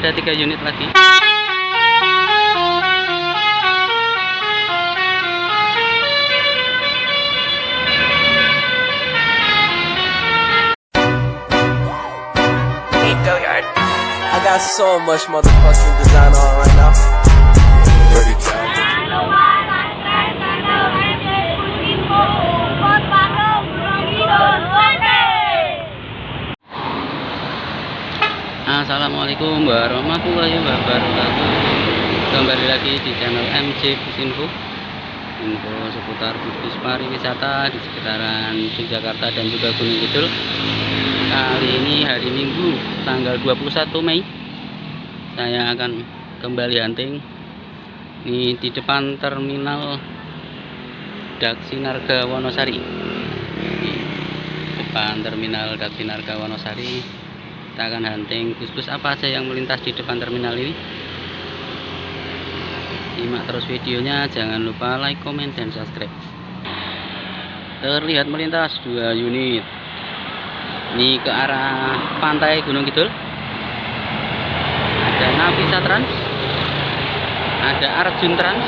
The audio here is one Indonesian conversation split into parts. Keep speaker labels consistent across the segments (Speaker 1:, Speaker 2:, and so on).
Speaker 1: ada 3 unit lagi.
Speaker 2: I got so much motherfucking design on right now.
Speaker 1: Assalamualaikum warahmatullahi wabarakatuh. Kembali lagi di channel MC Businfo, info seputar bus pariwisata di sekitaran Yogyakarta dan juga Gunung Kidul. Kali ini hari Minggu tanggal 21 Mei saya akan kembali hunting ini di depan terminal Daksinarga Wonosari. Di depan terminal Daksinarga Wonosari kita akan hunting bus-bus apa aja yang melintas di depan terminal ini. Simak terus videonya, jangan lupa like, komen, dan subscribe. Terlihat melintas 2 unit ini ke arah pantai Gunung Kidul. Ada Navisa Trans, ada Arjun Trans,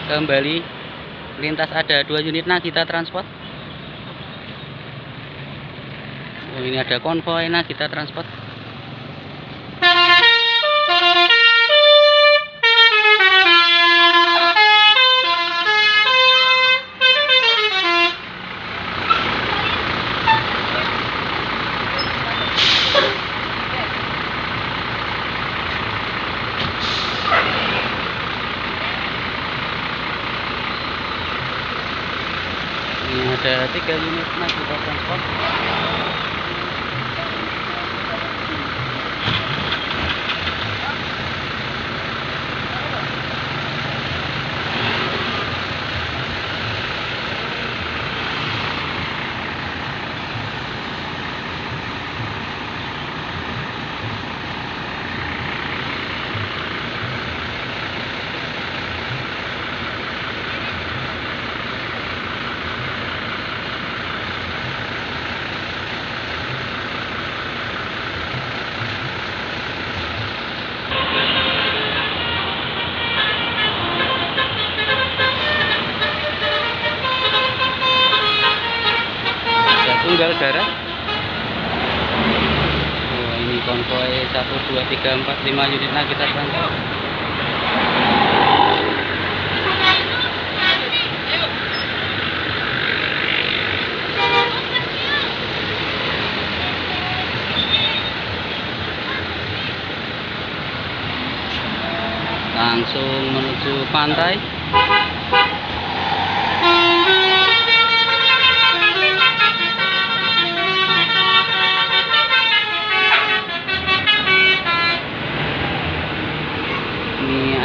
Speaker 1: kembali lintas ada 2 unit Nagita Transport. Oh, ini ada konvoy Nagita Transport. Ini ada 3 unit Nagita Transport. Tunggal darat. Oh, ini konvoy 1, 2, 3, 4, 5 unit Nagita Transport. Langsung menuju pantai.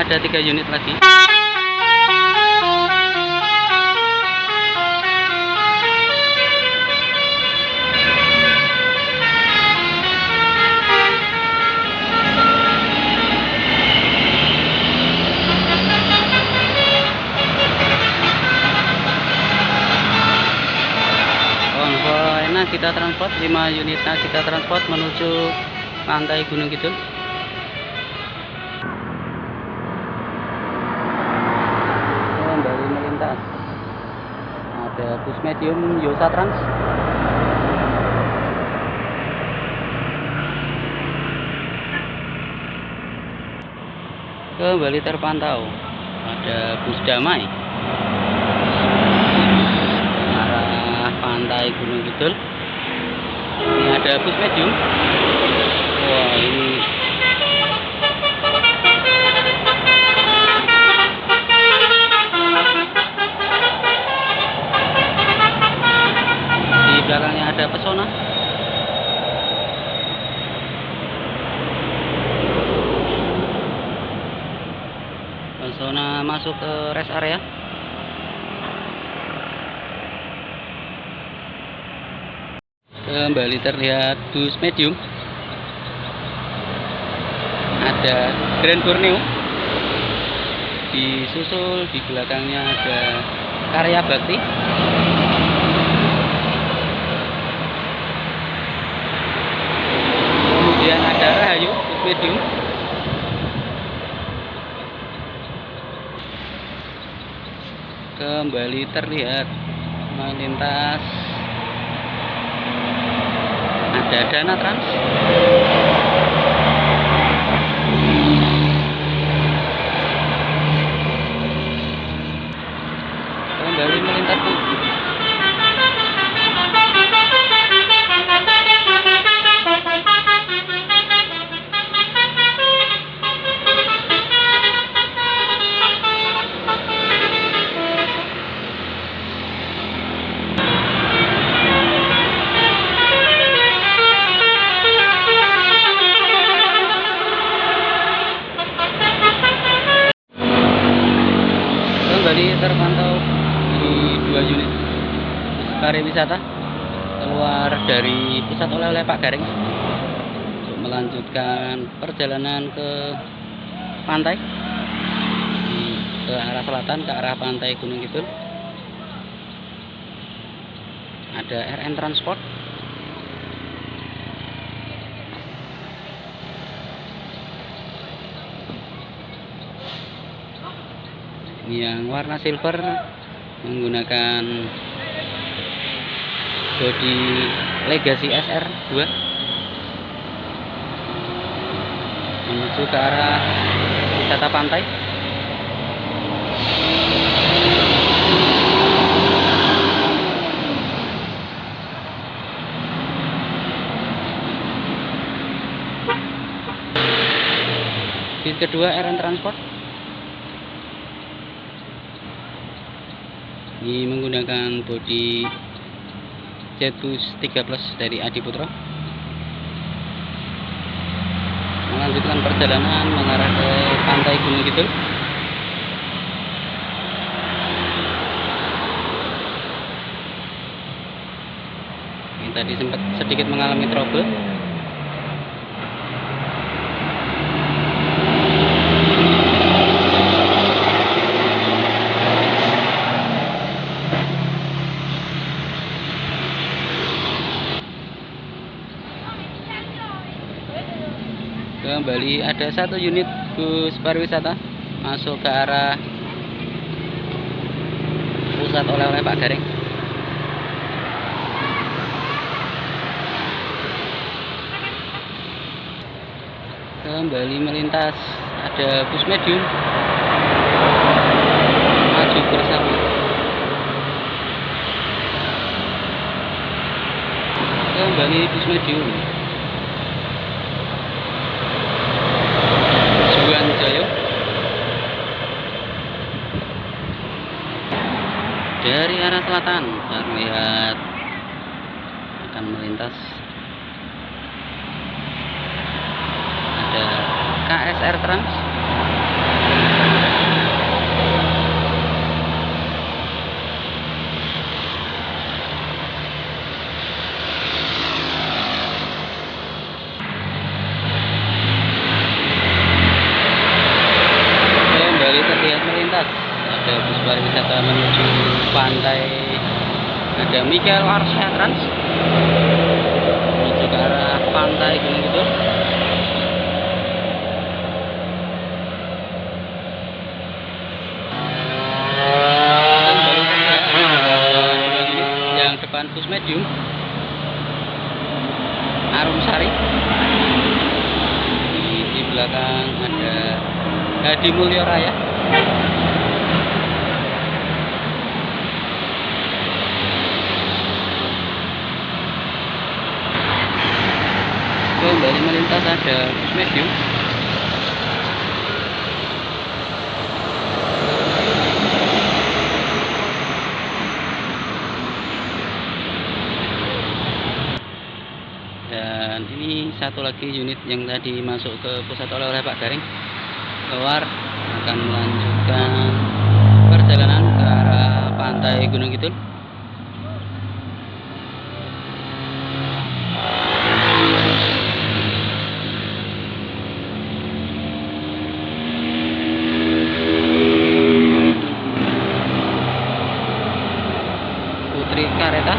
Speaker 1: Ada 3 unit lagi. Konvoy Nagita Transport, 5 unit Nagita Transport menuju pantai Gunung Kidul. Kembali melintas ada bus medium Yosa Trans, kembali terpantau ada bus Damai arah pantai Gunung Kidul. Ini ada bus medium. Wah, ini belakangnya ada Pesona. Pesona masuk ke rest area. Kembali terlihat bus medium. Ada Grand Borneo. Disusul di belakangnya ada Karya Bakti. medium. Kembali terlihat melintas ada Dana Trans. Kembali melintas tuh. Kembali terpantau di 2 unit bus pariwisata keluar dari pusat oleh-oleh Pak Garing untuk melanjutkan perjalanan ke pantai, ke arah selatan, ke arah pantai Gunung Kidul. Ada RN Transport. Yang warna silver menggunakan bodi Legacy SR2 menuju ke arah wisata pantai. Bis kedua RN Transport ini menggunakan bodi Jetbus 3 Plus dari Adi Putro, melanjutkan perjalanan mengarah ke pantai Gunung Kidul. Ini tadi sempat sedikit mengalami trouble. Kembali ada 1 unit bus pariwisata masuk ke arah pusat oleh-oleh Pak Garing. Kembali melintas ada bus medium maju bersama. Kembali bus medium Jayo dari arah selatan terlihat akan melintas. Ada KSR Trans. Ada bus pariwisata menuju pantai, ada Michael Arsya Trans menuju ke arah pantai Gunung Kidul. Yang depan bus medium Arum Sari, di belakang ada Hadi Mulyo Raya. Kembali melintas ada bus medium. Dan ini 1 lagi unit yang tadi masuk ke pusat oleh-oleh Pak Garing keluar akan melanjutkan perjalanan ke arah pantai Gunung Kidul. Putri Kareta